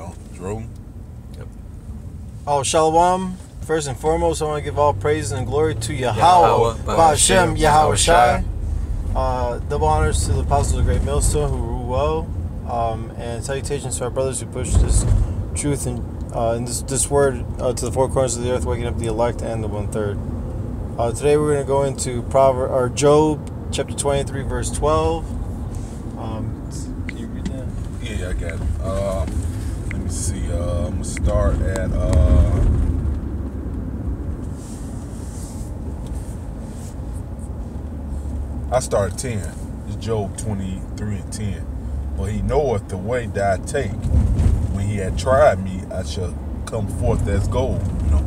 go. Drew. Yep. Oh, Shalom. First and foremost, I want to give all praise and glory to Yahweh, Ba'ashem, Yahweh Shai. Double honors to the apostles of Great Millstone who rule well, and salutations to our brothers who push this truth and this word to the four corners of the earth, waking up the elect and the 1/3. Today we're going to go into Job chapter 23, verse 12. Can you read that? Yeah, I got it. Let me see. I'm going to start at... I start at 10. It's Job 23 and 10. But he knoweth the way that I take. When he had tried me, I shall come forth as gold. You know,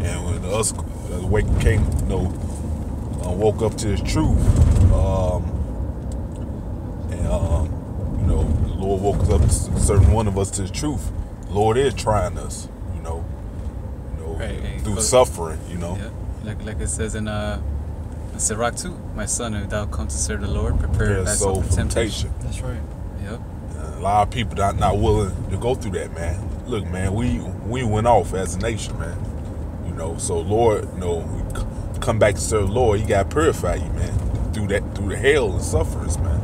and when us the way came, woke up to his truth, the Lord woke us up, to certain one of us, to the truth. The Lord is trying us, right, through suffering, Yeah. Like it says in Sirach 2, my son, if thou come to serve the Lord, prepare thy soul for temptation. That's right. Yep. A lot of people not willing to go through that, man. Look, man, we went off as a nation, man. So Lord, we come back to serve the Lord. He got to purify you, man, through the hell and sufferings, man.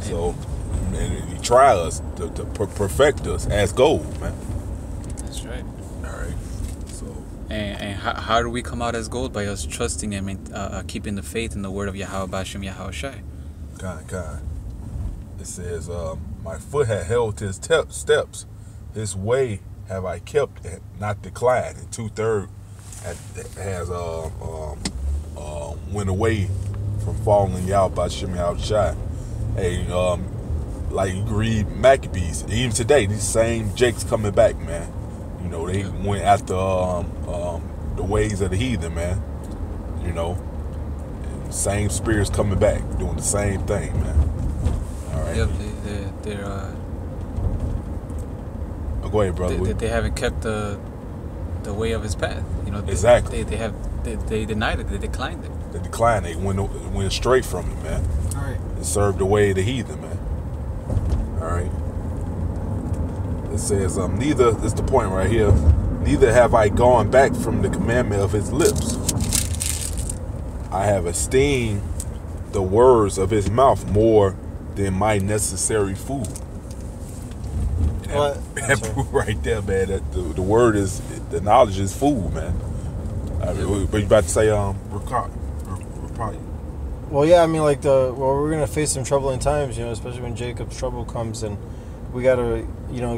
So and he try us to perfect us as gold, man. That's right. All right. So and how do we come out as gold? By us trusting Him and keeping the faith in the word of Yahweh Ba'ashem Yahweh Shai. Kind. It says, my foot had held his steps. His way have I kept and not declined. And 2/3 has went away from falling Yahweh Ba'ashem Yahweh Shai. Hey, like you read Maccabees, even today, these same Jakes coming back, man. They went after the ways of the heathen, man. And same spirits coming back, doing the same thing, man. All right. Yep, they're go ahead, brother. They haven't kept the way of His path. Exactly. They denied it. They declined it. They declined. They went straight from it, man. All right. And served the way of the heathen, man. All right. It says, neither, this is the point right here, neither have I gone back from the commandment of His lips. I have esteemed the words of His mouth more than my necessary food. That proof right there, man, that the word is, the knowledge is food, man. But you about to say, Well, yeah, I mean, we're gonna face some troubling times, especially when Jacob's trouble comes, and we gotta,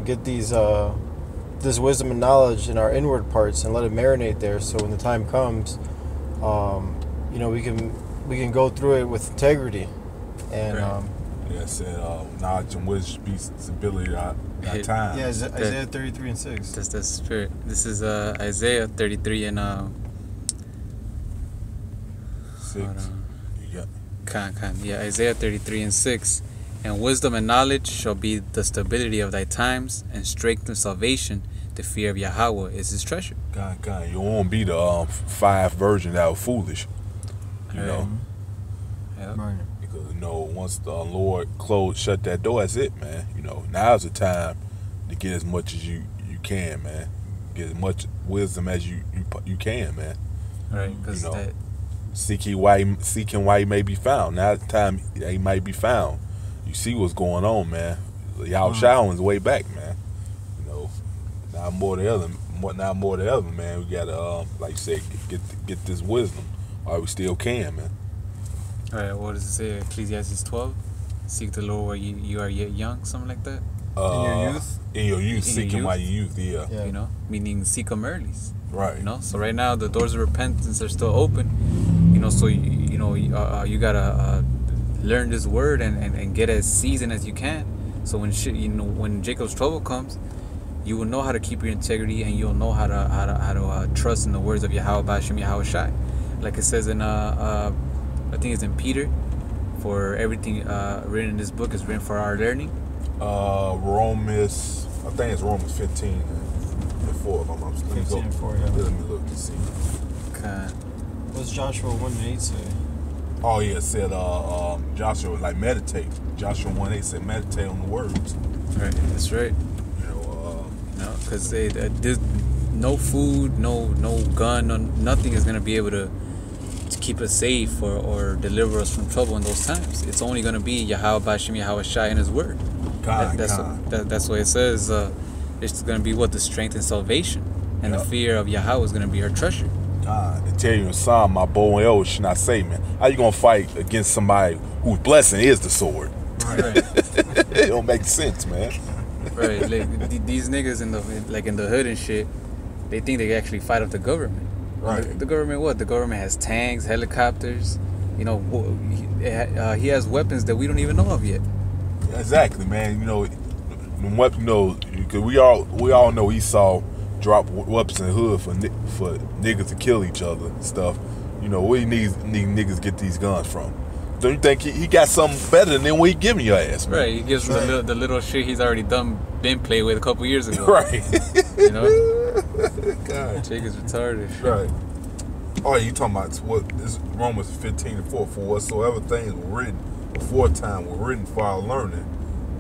get this wisdom and knowledge in our inward parts and let it marinate there. So when the time comes, we can go through it with integrity, and right. Yeah, it said knowledge and wisdom be stability at time. Yeah, Isaiah 33 and 6. That's the spirit. This is Isaiah 33 and 6. Yeah, Isaiah 33 and 6. And wisdom and knowledge shall be the stability of thy times, and strength and salvation, the fear of Yahweh is His treasure. You won't be the 5 virgin that was foolish. Yep. Right. Because once the Lord shut that door, that's it, man. Now's the time to get as much as you can, man. Get as much wisdom as you can, man. Right, because seeking why he may be found. Now the time he might be found. You see what's going on, man. Y'all showering is way back, man. Now more than ever, man. We gotta, like you said, get this wisdom while we still can, man. All right, what does it say? Ecclesiastes 12. Seek the Lord while you are yet young, something like that. In your youth. In your youth, seeking while you youth, yeah. Meaning seek them early. Right. So right now the doors of repentance are still open. So you gotta learn this word and get as seasoned as you can. So when Jacob's trouble comes, you will know how to keep your integrity, and you'll know how to trust in the words of Yahweh Ba'ashem Yahweh Shai. Like it says in I think it's in Peter, for everything written in this book is written for our learning. Romans, I think it's Romans 15 and 4. If I'm not mistaken. 15 and 4, yeah. Let me look to see. Okay. What's Joshua 1 and 8 say? Oh yeah, it said Joshua like meditate. Joshua 1:8 said meditate on the words. Right, that's right. You know, no, because there's no food, no gun, nothing is gonna be able to keep us safe or deliver us from trouble in those times. It's only gonna be Yahweh Bashim Yahweh Shai and His word. That's what it says. It's gonna be what the strength and salvation, and the fear of Yahweh is gonna be our treasure. God, they tell you in Psalm, my bow and arrow should not say, man. How you gonna fight against somebody whose blessing is the sword? Right. It don't make sense, man. Right, like these niggas in the hood and shit, they think they can actually fight off the government. Right. The government what? The government has tanks, helicopters. You know, he has weapons that we don't even know of yet. Exactly, man. You know, because we all know Esau drop weapons in the hood for niggas to kill each other and stuff. You know, where you need niggas to get these guns from? Don't you think he got something better than what he giving your ass, man? Right, he gives the little shit he's already been played with a couple years ago. Right. You know? God. Jake is retarded. Right. Oh, you talking about what this Romans 15:4, for whatsoever things were written aforetime were written for our learning.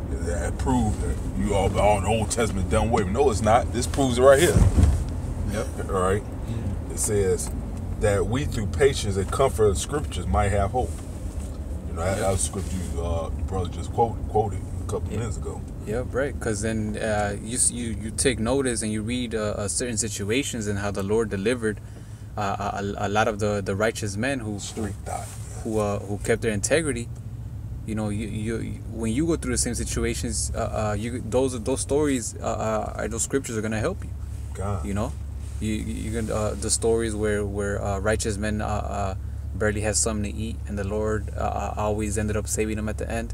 That proved that you all the Old Testament done away. No, it's not. This proves it right here. Yep. All right. It says that we through patience and comfort of the scriptures might have hope. You know, that was scripture your brother just quoted a couple minutes ago. Yep, right. Because then you take notice and you read certain situations and how the Lord delivered a lot of the righteous men who kept their integrity. You know, you when you go through the same situations, those stories those scriptures are gonna help you. God. You know, you can the stories where righteous men barely had something to eat, and the Lord always ended up saving them at the end.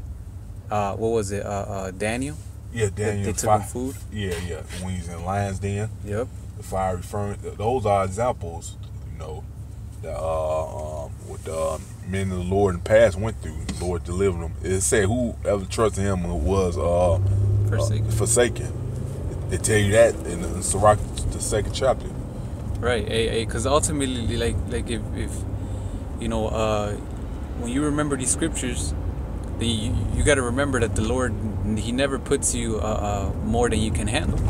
What was it? Daniel. Yeah, Daniel. They took him food. Yeah. When he's in lion's den. Yep. The fiery furnace. Those are examples. You know, that what the men of the Lord in the past went through. The Lord delivered them. It said whoever trusted Him was forsaken. They tell you that in Sirach, the 2nd chapter. Right. Because ultimately, like if you know, when you remember these scriptures, then you got to remember that the Lord, He never puts you more than you can handle.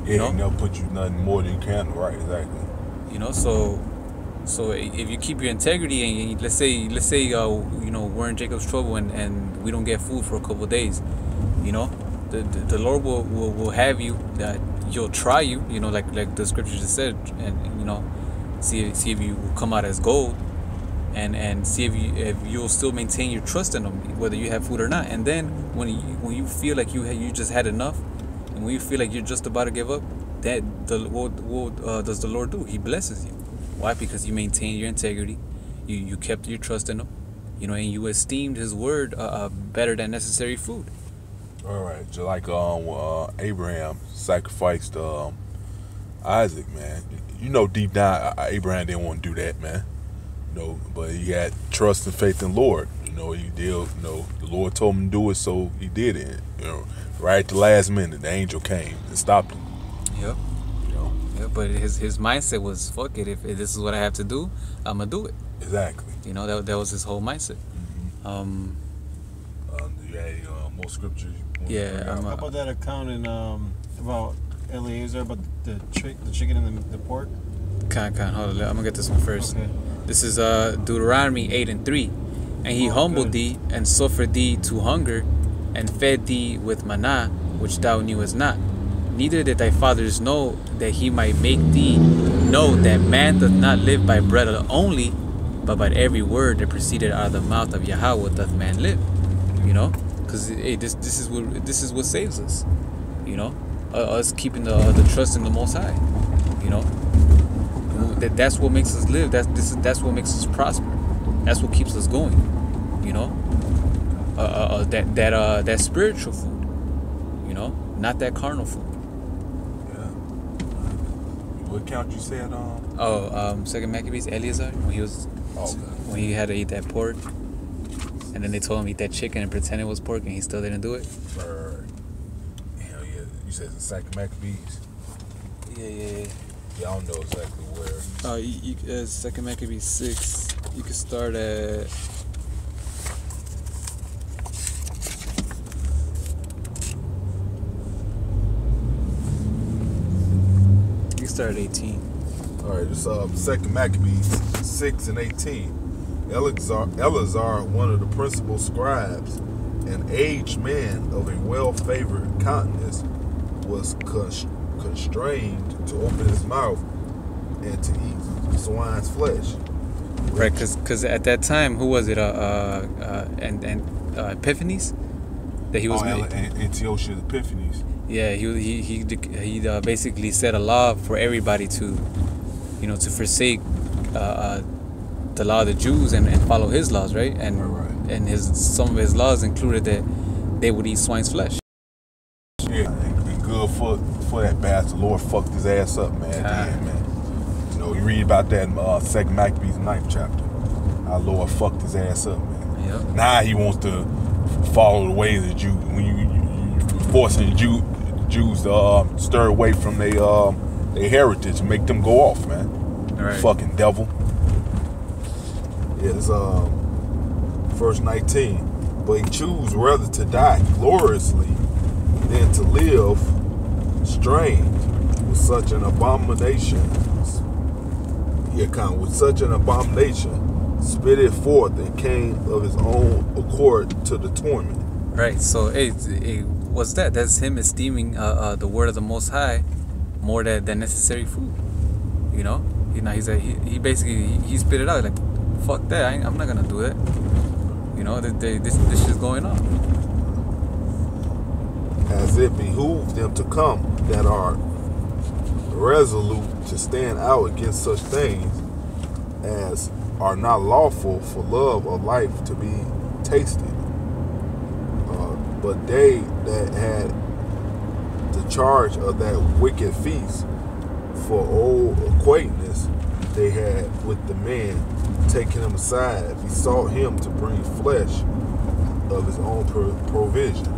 Yeah, you know? He never put you nothing more than you can handle. Right, exactly. You know, so if you keep your integrity and let's say you know, we're in Jacob's trouble and we don't get food for a couple of days, you know, the Lord will have you that He'll try you, you know, like the scripture just said, and you know, see if you will come out as gold. And see if you'll still maintain your trust in Him, whether you have food or not. And then when you feel like you just had enough, and when you feel like you're just about to give up, what does the Lord do? He blesses you. Why? Because you maintained your integrity, you kept your trust in Him, you know, and you esteemed His word better than necessary food. All right, just like Abraham sacrificed Isaac, man. You know, deep down, Abraham didn't want to do that, man. No, but he had trust and faith in the Lord. You know, he did. You know, the Lord told him to do it, so he did it. You know, right at the last minute, the angel came and stopped him. Yep. You know. Yeah, but his mindset was, fuck it. If this is what I have to do, I'm gonna do it. Exactly. You know, that was his whole mindset. Mm-hmm. Do you have any more scriptures? Yeah. How about that account in about Eliezer about the chicken and the pork? Hold on. I'm gonna get this one first. Okay. This is Deuteronomy 8:3. And He humbled thee, and suffered thee to hunger, and fed thee with manna, which thou knewest not. Neither did thy fathers know, that He might make thee know that man doth not live by bread only, but by every word that proceeded out of the mouth of Yahweh doth man live. You know, because this is what saves us. You know, us keeping the trust in the Most High. You know. That's what makes us live. That's what makes us prosper. That's what keeps us going. You know, that spiritual food. You know, not that carnal food. Yeah. What count you said on? 2nd Maccabees, Eliezer, when he had to eat that pork, and then they told him to eat that chicken and pretend it was pork, and he still didn't do it. Hell yeah! You said the 2nd Maccabees. Yeah. Yeah, I don't know exactly where. 2nd Maccabees 6. You can start at start at 18. All right, this Second Maccabees 6 and 18. Eleazar, one of the principal scribes, an aged man of a well-favored countenance, was constrained to open his mouth and to eat swine's flesh. Right, because at that time, who was it? Epiphanes, that he was. Antiochus Epiphanes. Yeah, he basically set a law for everybody to, to forsake the law of the Jews and follow his laws, right? And right. And some of his laws included that they would eat swine's flesh. Yeah, and good for that bastard. Lord fucked his ass up, man. Damn, man. You read about that in 2 Maccabees 9th chapter. Our Lord fucked his ass up, man. Yep. Now he wants to follow the ways of the Jews. When you forcing the Jews to stir away from their heritage and make them go off, man. Right. Fucking devil. Yeah, it's verse 19. But he choose rather to die gloriously than to live strained with such an abomination. With such an abomination, spit it forth and came of his own accord to the torment. Right. So, what's that? That's him esteeming the word of the Most High more than necessary food. He's like, he basically spit it out like, fuck that. I'm not gonna do that. This shit's going on. As it behooved them to come that are resolute to stand out against such things as are not lawful for love of life to be tasted. But they that had the charge of that wicked feast, for old acquaintance they had with the man, taking him aside, besought him to bring flesh of his own provision.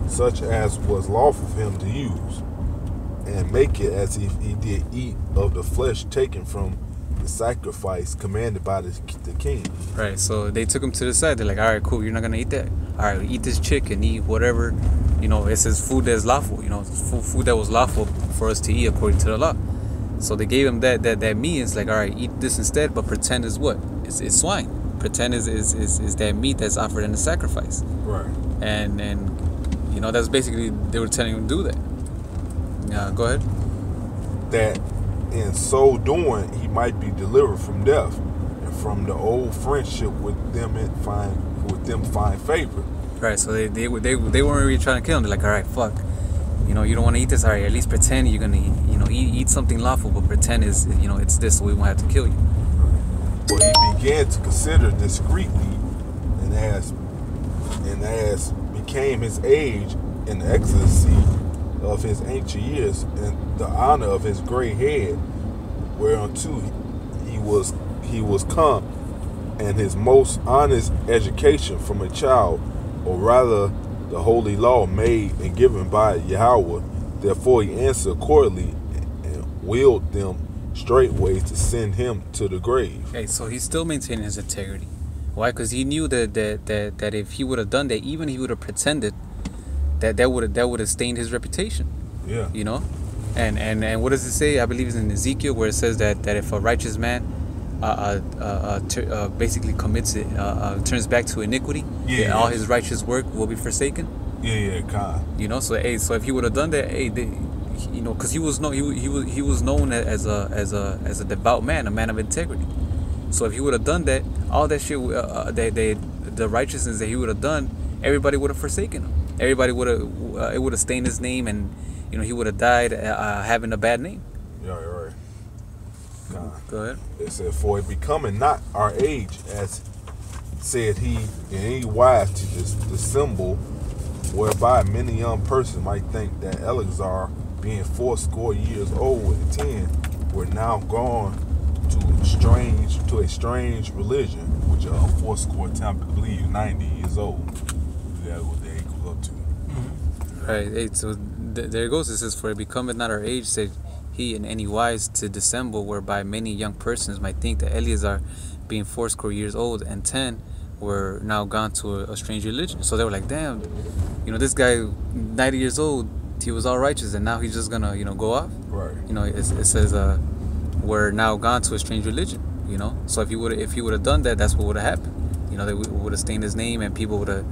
Such as was lawful for him to use, and make it as if he did eat of the flesh taken from the sacrifice commanded by the king. Right, so they took him to the side. They're like, all right, cool, you're not going to eat that. All right, eat this chicken, eat whatever. It says food that's lawful. Food that was lawful for us to eat according to the law. So they gave him that meat. It's like, all right, eat this instead, but pretend is what? It's swine. Pretend is that meat that's offered in the sacrifice. Right. And that's basically, they were telling him to do that. Go ahead. That in so doing, he might be delivered from death and from the old friendship with them find favor. Right. So they weren't really trying to kill him. They're like, all right, fuck. You don't want to eat this. All right, at least pretend you're gonna eat something lawful, but pretend it's this, so we won't have to kill you. Well, he began to consider discreetly, and as became his age and the excellency of his ancient years and the honor of his gray head, whereunto he was come, and his most honest education from a child, or rather the holy law made and given by Yahweh. Therefore he answered accordingly and willed them straightway to send him to the grave. Okay, so he's still maintaining his integrity. Why? Because he knew that if he would have done that, even if he would have pretended, that would have stained his reputation. Yeah. And what does it say? I believe it's in Ezekiel, where it says that if a righteous man basically commits it, turns back to iniquity, all his righteous work will be forsaken. God. So if he would have done that, because he was known as a devout man, a man of integrity. So if he would have done that, all that shit, the righteousness that he would have done, everybody would have forsaken him. Everybody would have, it would have stained his name, and he would have died having a bad name. Yeah, you're right. Go ahead. It said, for it becoming not our age, as said he, in any wise to dissemble, whereby many young persons might think that Eleazar, being 80 years old and 10, were now gone to a strange religion, which 80 times, I believe, 90 years old. That's what they equal up to. Mm-hmm. Right. So there it goes. It says, for it becometh not our age, said he, in any wise to dissemble, whereby many young persons might think that Eleazar, being 80 years old and 10, were now gone to a strange religion. So they were like, damn, this guy, 90 years old, he was all righteous, and now he's just gonna, go off. Right. It says, we're now gone to a strange religion. So if he would have done that, that's what would have happened. They would have stained his name, and people would have,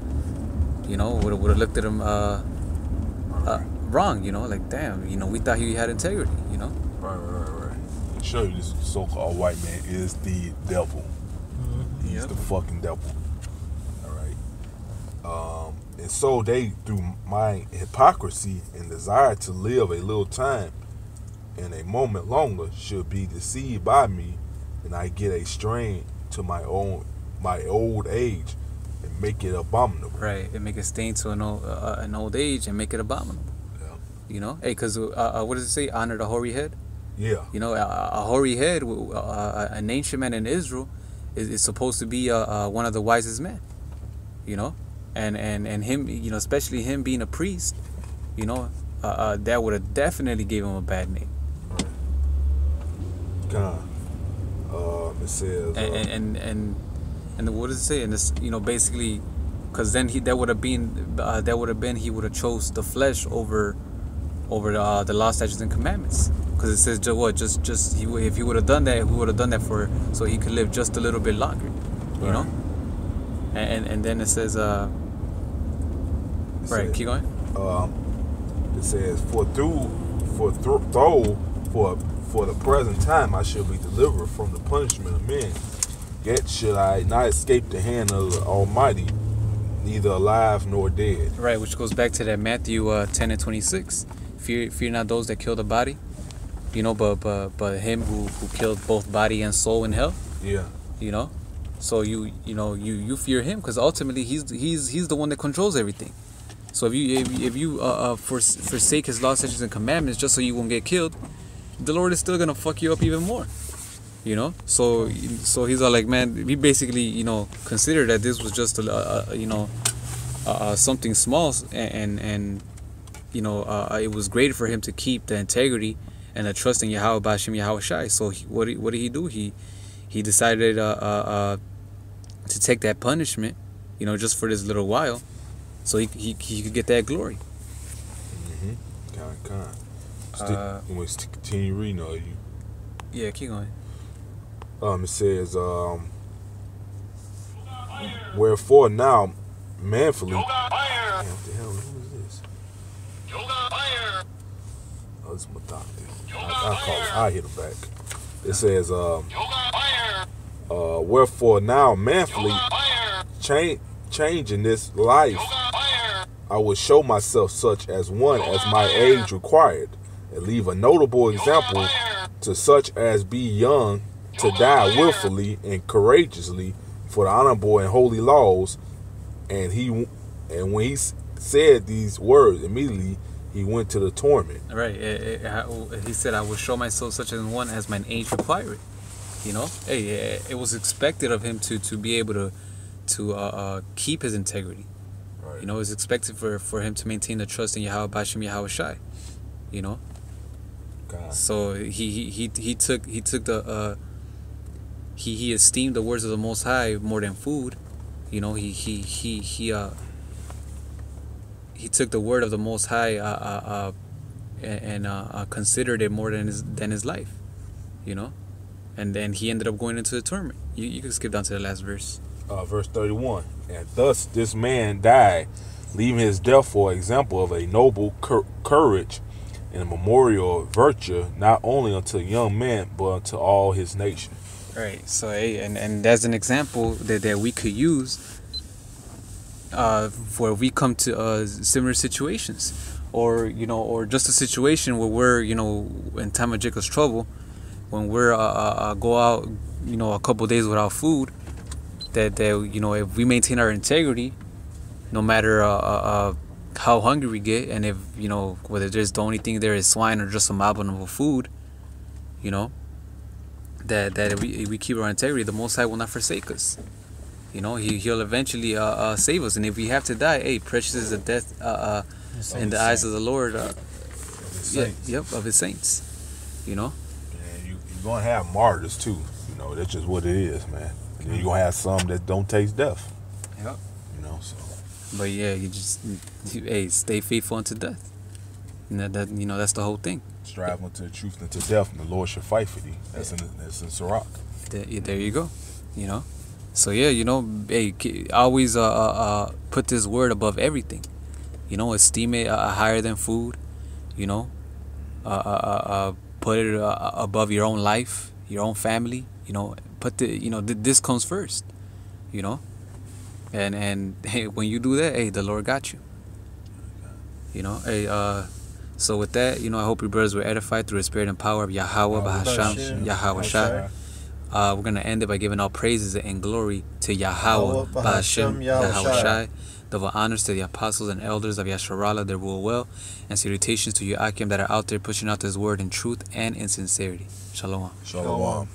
would have looked at him wrong. Like, damn, we thought he had integrity. Right. To show you, this so-called white man is the devil. Mm-hmm. He's the fucking devil. All right. And so they, through my hypocrisy and desire to live a little time and a moment longer, should be deceived by me, and I get a strain to my old age and make it abominable. Right, and make a stain to an old age and make it abominable. Yeah. Hey, because what does it say? Honor the hoary head. Yeah. A hoary head, an ancient man in Israel, is supposed to be one of the wisest men. And him, especially him being a priest, that would have definitely gave him a bad name. God. It says. And what does it say? And this, basically, because then he would have been he would have chose the flesh over the law, statutes, and commandments. Because it says if he would have done that, he would have done that so he could live just a little bit longer, you know. And then it says, keep going. It says, for the present time I shall be delivered from the punishment of men. Yet should I not escape the hand of the Almighty, neither alive nor dead. Right, which goes back to that Matthew 10:26. Fear not those that kill the body, but him who killed both body and soul in hell. Yeah. So you fear him, because ultimately he's the one that controls everything. So if you forsake his law, statutes, and commandments just so you won't get killed, the Lord is still gonna fuck you up even more. So he's all like, man, he basically considered that this was just something small, and it was great for him to keep the integrity and the trust in Yahweh B'Shem Yahweh Shai. So what did he do? He decided to take that punishment, just for this little while, so he could get that glory. Kind. You want to continue reading, or you? Yeah, keep going. It says, wherefore now manfully. What the hell? Who is this? Oh, this is my doctor. I hit him back. It says, wherefore now manfully changing this life, I will show myself such as one as my age required, and leave a notable example to such as be young to die willfully and courageously for the honorable and holy laws. And when he said these words, immediately he went to the torment. Right. He said, I will show myself such as one as mine age required. It was expected of him to be able to keep his integrity. Right. It was expected for him to maintain the trust in Yahweh B'Shem Yahweh Shai. God. So he took the he esteemed the words of the Most High more than food. He took the word of the Most High and considered it more than his life, and then he ended up going into the torment. You can skip down to the last verse. Verse 31. And thus this man died, leaving his death for example of a noble courage and a memorial of virtue, not only unto young men, but unto all his nation. Right. So, and that's an example that we could use for we come to similar situations, or just a situation where we're in time of Jacob's trouble, when we're go out a couple days without food. That if we maintain our integrity, no matter how hungry we get, and if whether there's the only thing there is swine or just some abominable food, that if we keep our integrity, the Most High will not forsake us. He'll eventually save us, and if we have to die, precious is the death in the eyes of the Lord. Of his saints. And you're gonna have martyrs too. That's just what it is, man. And you're gonna have some that don't taste death. Yep. You know, so. But yeah, hey, stay faithful unto death. And that's the whole thing. Strive unto the truth and to death, and the Lord shall fight for thee. That's in Sirach. There you go. You know. So yeah, hey, always put this word above everything. Esteem it higher than food. Put it above your own life, your own family. Put this comes first. And hey, when you do that, hey, the Lord got you. Hey, so with that, I hope your brothers were edified through the spirit and power of Yahweh, Bahasham, Yahweh Shai. We're going to end it by giving all praises and glory to Yahweh, Bahasham, Yahweh Shai. Double honors to the apostles and elders of Yasharallah that rule well, and salutations to you Akim that are out there pushing out this word in truth and in sincerity. Shalom. Shalom.